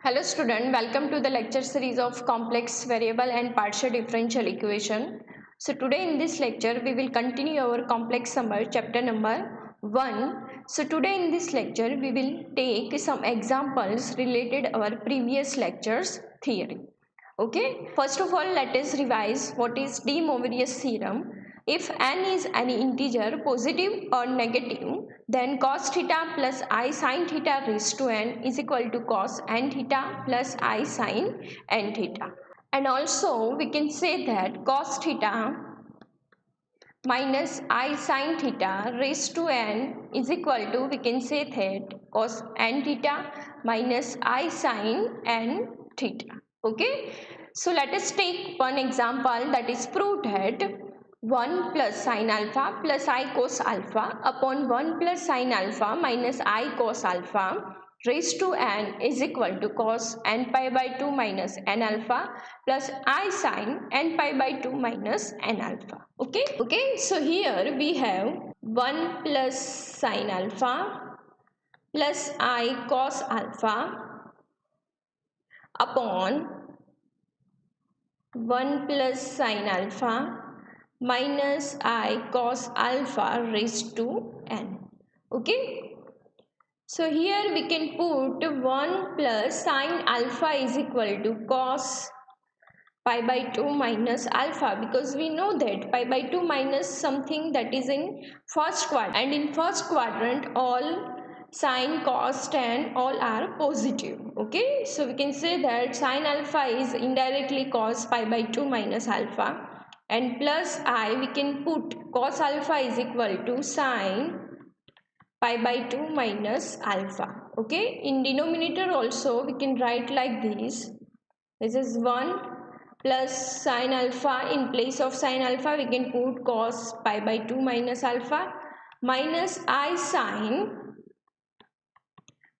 Hello student, welcome to the lecture series of complex variable and partial differential equation. So today in this lecture we will continue our complex summer chapter number 1. So today in this lecture we will take some examples related our previous lectures theory. Okay, first of all let us revise what is De Moivre's theorem. If n is any integer positive or negative, then cos theta plus I sin theta raised to n is equal to cos n theta plus I sin n theta. And also we can say that cos theta minus I sin theta raised to n is equal to, we can say that cos n theta minus I sin n theta. Okay, so let us take one example, that is prove that 1 plus sin alpha plus I cos alpha upon 1 plus sin alpha minus I cos alpha raised to n is equal to cos n pi by 2 minus n alpha plus I sin n pi by 2 minus n alpha. Okay, so here we have 1 plus sin alpha plus I cos alpha upon 1 plus sin alpha minus I cos alpha raised to n. Okay, so here we can put 1 plus sin alpha is equal to cos pi by 2 minus alpha, because we know that pi by 2 minus something that is in first quadrant, and in first quadrant all sine, cos, tan all are positive. Okay, so we can say that sine alpha is indirectly cos pi by 2 minus alpha, and plus I we can put cos alpha is equal to sine pi by 2 minus alpha. Okay, in denominator also we can write like this. This is 1 plus sine alpha. In place of sine alpha we can put cos pi by 2 minus alpha minus I sine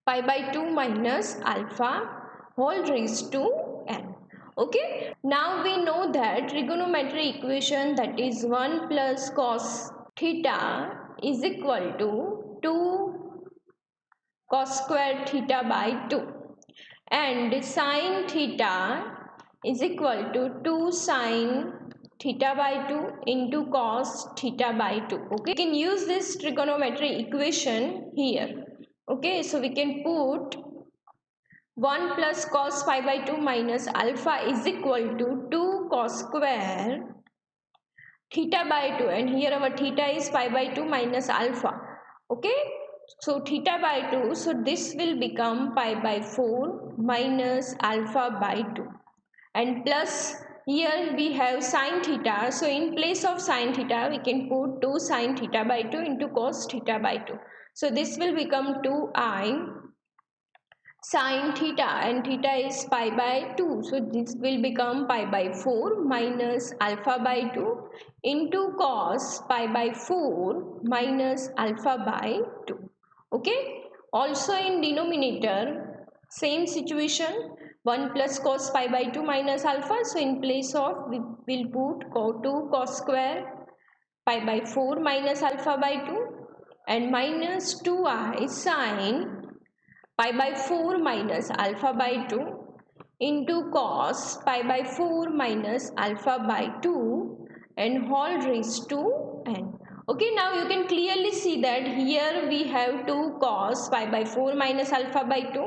pi by 2 minus alpha whole raised to n. Okay, now we know that trigonometry equation, that is 1 plus cos theta is equal to 2 cos square theta by 2, and sin theta is equal to 2 sin theta by 2 into cos theta by 2. Okay, we can use this trigonometry equation here. Okay, so we can put 1 plus cos pi by 2 minus alpha is equal to 2 cos square theta by 2, and here our theta is pi by 2 minus alpha. Okay, so theta by 2, so this will become pi by 4 minus alpha by 2, and plus here we have sin theta, so in place of sin theta we can put 2 sin theta by 2 into cos theta by 2, so this will become 2I sin theta, and theta is pi by 2, so this will become pi by 4 minus alpha by 2 into cos pi by 4 minus alpha by 2. Okay, also in denominator same situation, 1 plus cos pi by 2 minus alpha, so in place of we will put 2 cos square pi by 4 minus alpha by 2 and minus 2I sin pi by 4 minus alpha by 2 into cos pi by 4 minus alpha by 2 and whole raised to n. Okay, now you can clearly see that here we have 2 cos pi by 4 minus alpha by 2,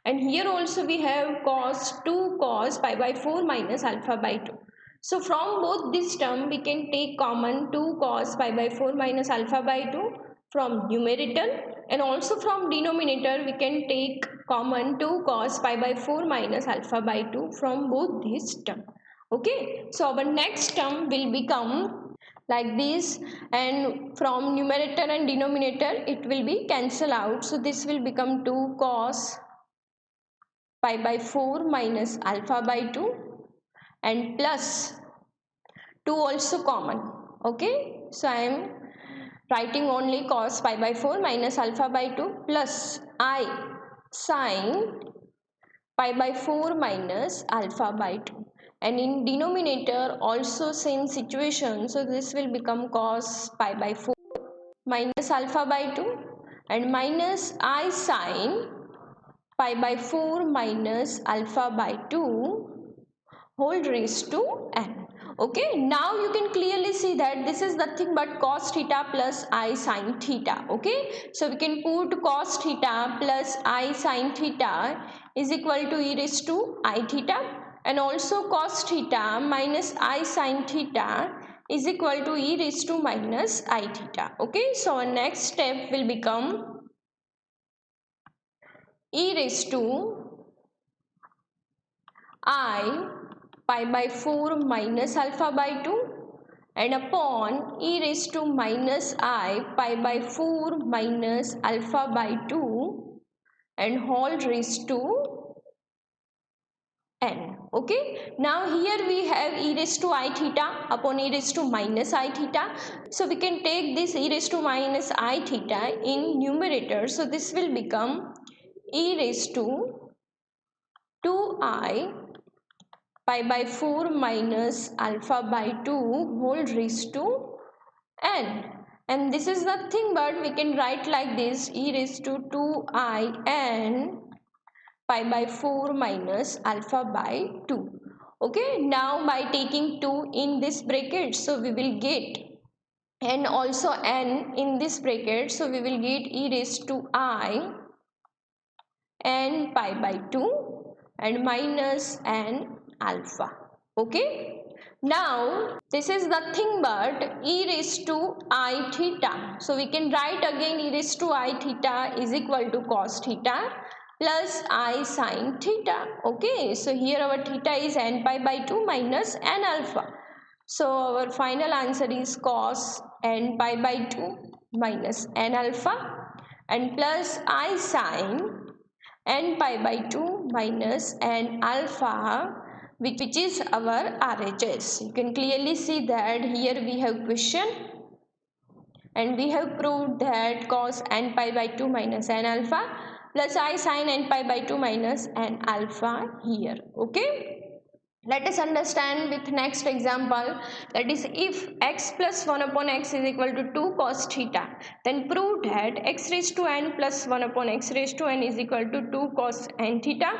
and here also we have 2 cos pi by 4 minus alpha by 2. So from both this term we can take common 2 cos pi by 4 minus alpha by 2 from numerator, and also from denominator we can take common 2 cos pi by 4 minus alpha by 2 from both these term. Okay, so our next term will become like this, and from numerator and denominator it will be cancel out, so this will become 2 cos pi by 4 minus alpha by 2 and plus 2 also common. Okay, so I am writing only cos pi by 4 minus alpha by 2 plus I sin pi by 4 minus alpha by 2, and in denominator also same situation, so this will become cos pi by 4 minus alpha by 2 and minus I sin pi by 4 minus alpha by 2 whole raised to n. Okay, now you can clearly see that this is nothing but cos theta plus I sin theta. Okay, so we can put cos theta plus I sin theta is equal to e raised to I theta, and also cos theta minus I sin theta is equal to e raised to minus I theta. Okay, so our next step will become e raised to I pi by 4 minus alpha by 2 and upon e raised to minus I pi by 4 minus alpha by 2 and whole raised to n. Okay, now here we have e raised to I theta upon e raised to minus I theta, so we can take this e raised to minus I theta in numerator, so this will become e raised to 2I pi by 4 minus alpha by 2 whole raised to n, and this is nothing but we can write like this e raised to 2I n pi by 4 minus alpha by 2. Okay, now by taking 2 in this bracket, so we will get, and also n in this bracket, so we will get e raised to I n pi by 2 and minus n alpha. Okay, now this is nothing but e raised to I theta, so we can write again e raised to I theta is equal to cos theta plus I sin theta. Okay, so here our theta is n pi by 2 minus n alpha, so our final answer is cos n pi by 2 minus n alpha and plus I sin n pi by 2 minus n alpha, which is our RHS. You can clearly see that here we have question and we have proved that cos n pi by 2 minus n alpha plus I sin n pi by 2 minus n alpha here. Okay, let us understand with next example, that is if x plus 1 upon x is equal to 2 cos theta, then prove that x raised to n plus 1 upon x raised to n is equal to 2 cos n theta,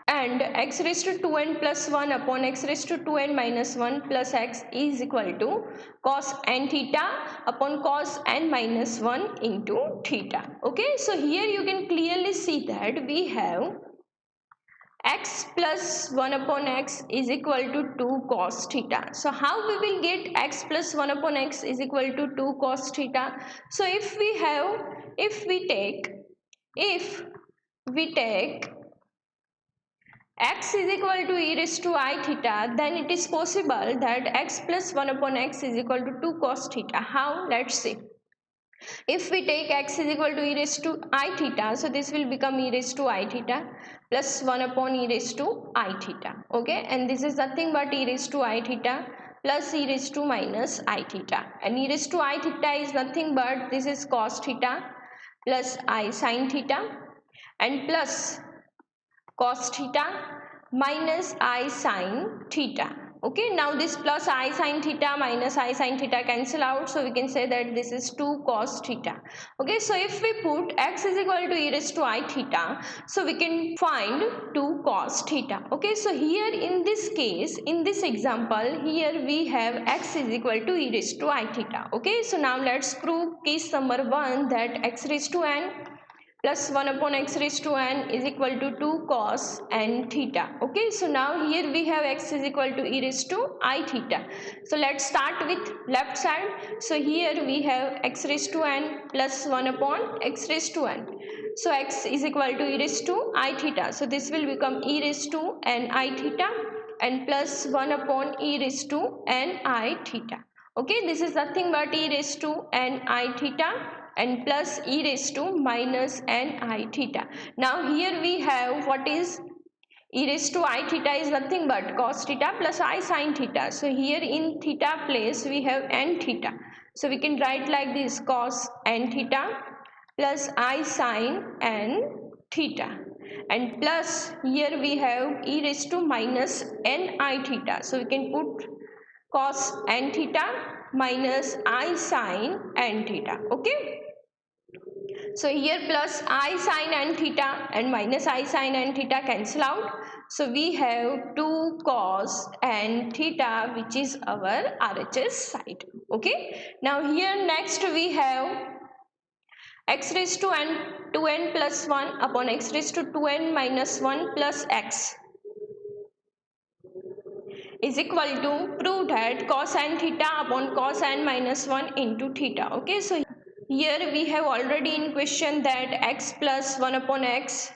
and x raised to 2n plus 1 upon x raised to 2n minus 1 plus x is equal to cos n theta upon cos n minus 1 into theta. Okay, so here you can clearly see that we have x plus 1 upon x is equal to 2 cos theta. So how we will get x plus 1 upon x is equal to 2 cos theta? So if we take x is equal to e raised to I theta, then it is possible that x plus 1 upon x is equal to 2 cos theta. How? Let's see. If we take x is equal to e raised to I theta, so this will become e raised to I theta plus 1 upon e raised to I theta. Okay, and this is nothing but e raised to I theta plus e raised to minus I theta, and e raised to I theta is nothing but this is cos theta plus I sin theta and plus cos theta minus I sin theta. Okay, now this plus I sin theta minus I sin theta cancel out, so we can say that this is 2 cos theta. Okay, so if we put x is equal to e raised to I theta, so we can find 2 cos theta. Okay, so here in this case, in this example, here we have x is equal to e raised to I theta. Okay, so now let's prove case number 1 that x raised to n plus 1 upon x raised to n is equal to 2 cos n theta. Okay, so now here we have x is equal to e raised to I theta. So let's start with left side. So here we have x raised to n plus 1 upon x raised to n. So x is equal to e raised to I theta. So this will become e raised to n I theta and plus 1 upon e raised to n I theta. Okay, this is nothing but e raised to n I theta and plus e raised to minus n I theta. Now here we have what is e raised to I theta is nothing but cos theta plus I sin theta. So here in theta place we have n theta. So we can write like this cos n theta plus I sin n theta and plus here we have e raised to minus n I theta. So we can put cos n theta minus I sin n theta. Okay, So here plus I sin n theta and minus I sin n theta cancel out. So we have 2 cos n theta, which is our RHS side. Okay. Now here next we have x raised to n 2n plus 1 upon x raised to 2n minus 1 plus x is equal to, prove that cos n theta upon cos n minus 1 into theta. Okay, so here we have already in question that x plus 1 upon x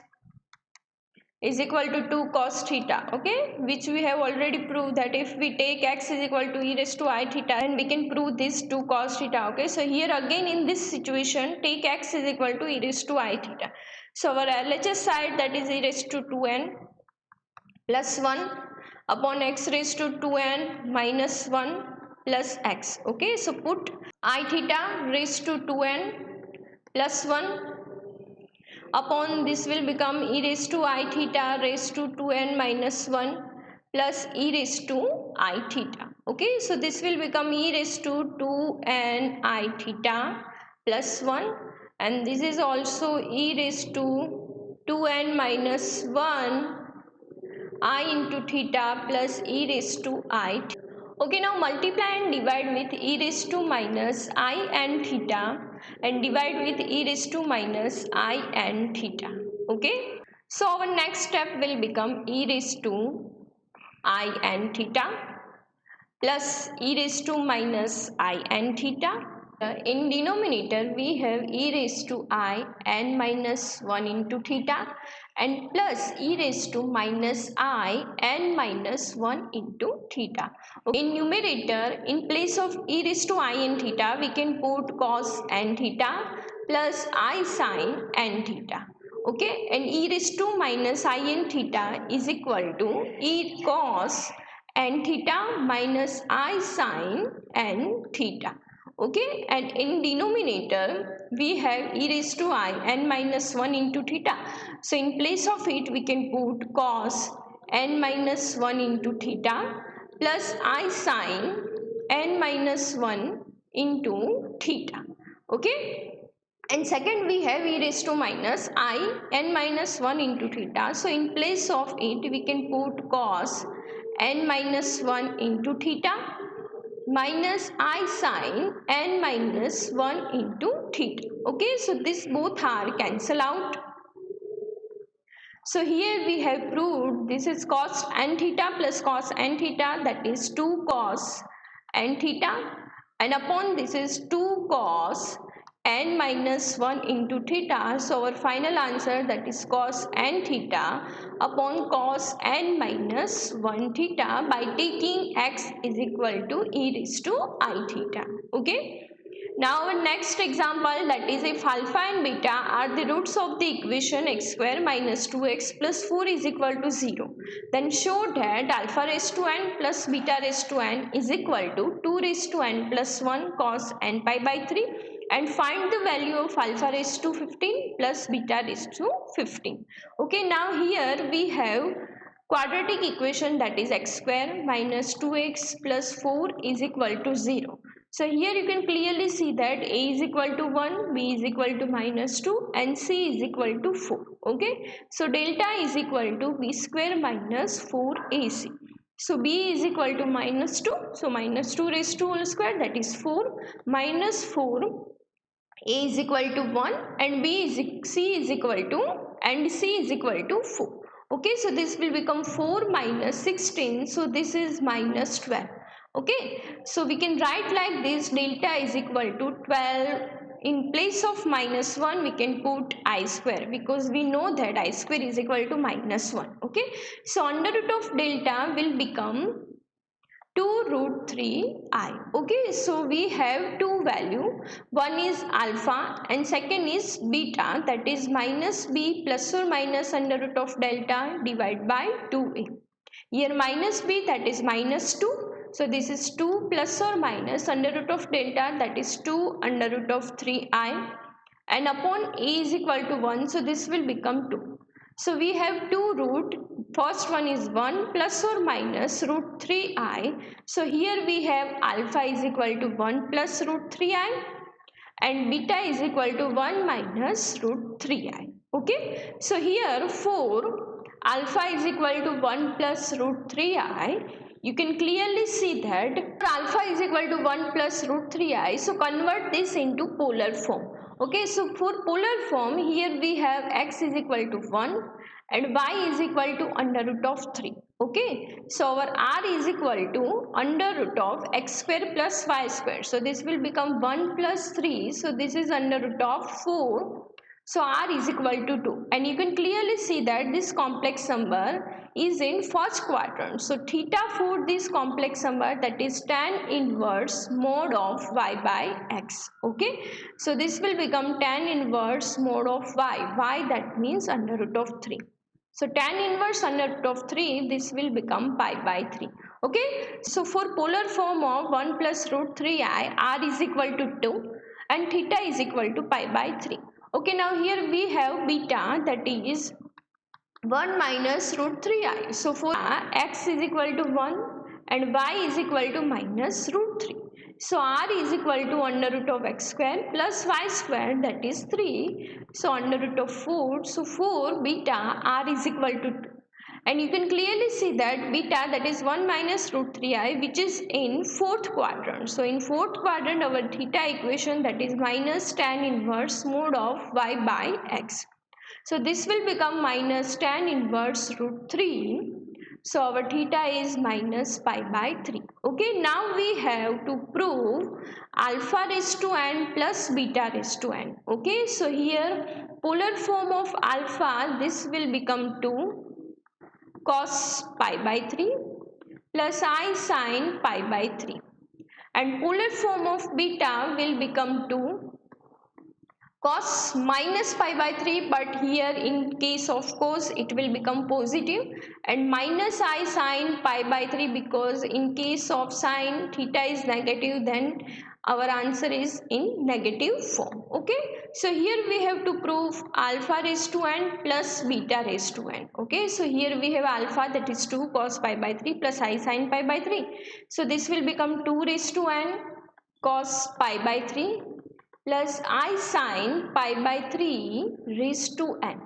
is equal to 2 cos theta, okay, which we have already proved that if we take x is equal to e raised to I theta, and we can prove this 2 cos theta. Okay, so here again in this situation take x is equal to e raised to I theta. So our LHS side, that is e raised to 2n plus 1 upon x raised to 2n minus 1 plus x. Okay, so put I theta raised to 2n plus 1 upon this will become e raised to I theta raised to 2n minus 1 plus e raised to I theta. Okay, so this will become e raised to 2n I theta plus 1, and this is also e raised to 2n minus 1 I into theta plus e raised to I. Okay, now multiply and divide with e raised to minus I and theta, and divide with e raised to minus I and theta. Okay, so our next step will become e raised to I and theta plus e raised to minus I and theta. In denominator we have e raised to I n minus 1 into theta and plus e raised to minus I n minus 1 into theta. In numerator, in place of e raised to I n theta, we can put cos n theta plus I sin n theta. Okay, and e raised to minus I n theta is equal to e cos n theta minus I sin n theta. Okay, and in denominator we have e raised to I n minus 1 into theta. So in place of it we can put cos n minus 1 into theta plus I sin n minus 1 into theta. Okay, and second we have e raised to minus I n minus 1 into theta. So in place of it we can put cos n minus 1 into theta minus I sin n minus 1 into theta. Okay, so this both are cancel out. So here we have proved this is cos n theta plus cos n theta, that is 2 cos n theta, and upon this is 2 cos n minus 1 into theta. So our final answer, that is cos n theta upon cos n minus 1 theta by taking x is equal to e raised to I theta. Okay. Now our next example, that is if alpha and beta are the roots of the equation x square minus 2x plus 4 is equal to 0, then show that alpha raised to n plus beta raised to n is equal to 2 raised to n plus 1 cos n pi by 3, and find the value of alpha raised to 15 plus beta raised to 15. Okay, now here we have quadratic equation, that is x square minus 2x plus 4 is equal to 0. So here you can clearly see that a is equal to 1, b is equal to minus 2 and c is equal to 4. Okay, so delta is equal to b square minus 4ac. So b is equal to minus 2, so minus 2 raised to whole square, that is 4 minus 4, a is equal to 1 and c is equal to 4. Okay, so this will become 4 minus 16, so this is minus 12. Okay, so we can write like this, delta is equal to 12. In place of minus 1 we can put I square, because we know that I square is equal to minus 1. Okay, so under root of delta will become 2 root 3 I. Okay, so we have two value, one is alpha and second is beta, that is minus b plus or minus under root of delta divided by 2a. Here minus b, that is minus 2. So this is 2 plus or minus under root of delta, that is 2 under root of 3i, and upon a is equal to 1, so this will become 2. So we have two root, first one is 1 plus or minus root 3i. So here we have alpha is equal to 1 plus root 3i and beta is equal to 1 minus root 3i. Okay, so here for alpha is equal to 1 plus root 3i, you can clearly see that alpha is equal to 1 plus root 3i, so convert this into polar form. Okay, so for polar form, here we have x is equal to 1 and y is equal to under root of 3. Okay, so our r is equal to under root of x square plus y square. So this will become 1 plus 3. So this is under root of 4. So r is equal to 2. And you can clearly see that this complex number is in first quadrant. So theta for this complex number, that is tan inverse mod of y by x. Okay, so this will become tan inverse mod of y. Y, that means under root of 3. So tan inverse under root of 3, this will become pi by 3. Okay, so for polar form of 1 plus root 3i, r is equal to 2 and theta is equal to pi by 3. Okay, now here we have beta, that is 1 minus root 3i. So for x is equal to 1 and y is equal to minus root 3. So r is equal to under root of x square plus y square, that is 3. So under root of 4. So for beta, r is equal to 2. And you can clearly see that beta, that is 1 minus root 3i, which is in fourth quadrant. So in fourth quadrant, our theta equation, that is minus tan inverse mod of y by x. So this will become minus tan inverse root 3. So our theta is minus pi by 3. Okay, now we have to prove alpha raised to n plus beta raised to n. Okay, so here polar form of alpha, this will become 2 cos pi by 3 plus I sin pi by 3. And polar form of beta will become 2 cos minus pi by 3, but here in case of cos it will become positive, and minus I sin pi by 3, because in case of sin theta is negative, then our answer is in negative form. Okay, so here we have to prove alpha raised to n plus beta raised to n. Okay, so here we have alpha, that is 2 cos pi by 3 plus I sin pi by 3. So this will become 2 raised to n cos pi by 3 plus I sin pi by 3 raised to n.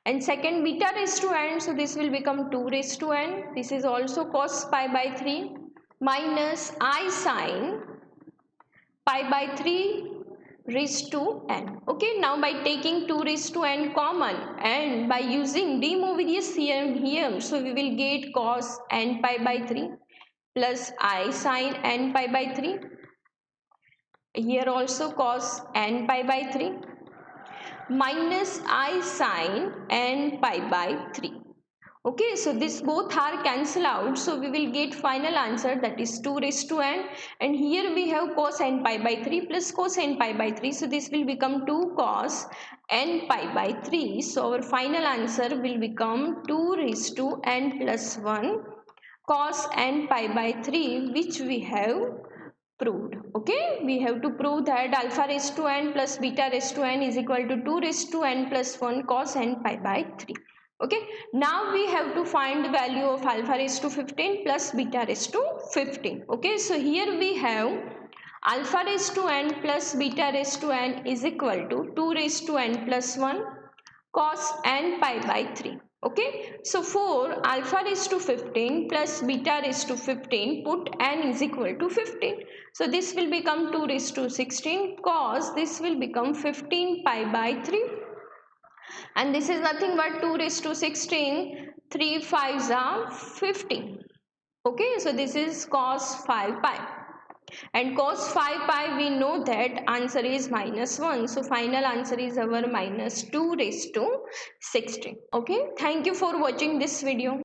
And second beta raised to n, so this will become 2 raised to n. This is also cos pi by 3 minus I sin pi by 3 raised to n. Okay, now by taking 2 raised to n common and by using De Moivre's theorem here, so we will get cos n pi by 3 plus I sin n pi by 3. Here also cos n pi by 3 minus I sin n pi by 3. Okay, so this both are cancel out, so we will get final answer, that is 2 raised to n, and here we have cos n pi by 3 plus cos n pi by 3, so this will become 2 cos n pi by 3. So our final answer will become 2 raised to n plus 1 cos n pi by 3, which we have proved. Okay, we have to prove that alpha raised to n plus beta raised to n is equal to 2 raised to n plus 1 cos n pi by 3. Okay, now we have to find the value of alpha raised to 15 plus beta raised to 15. Okay, so here we have alpha raised to n plus beta raised to n is equal to 2 raised to n plus 1 cos n pi by 3. Okay, so for alpha raised to 15 plus beta raised to 15, put n is equal to 15. So this will become 2 raised to 16 cos, this will become 15 pi by 3. And this is nothing but 2 raised to 16, 3 5s are 15. Okay, so this is cos 5 pi. And cos 5 pi, we know that answer is minus 1. So final answer is our minus 2 raised to 16. Okay, thank you for watching this video.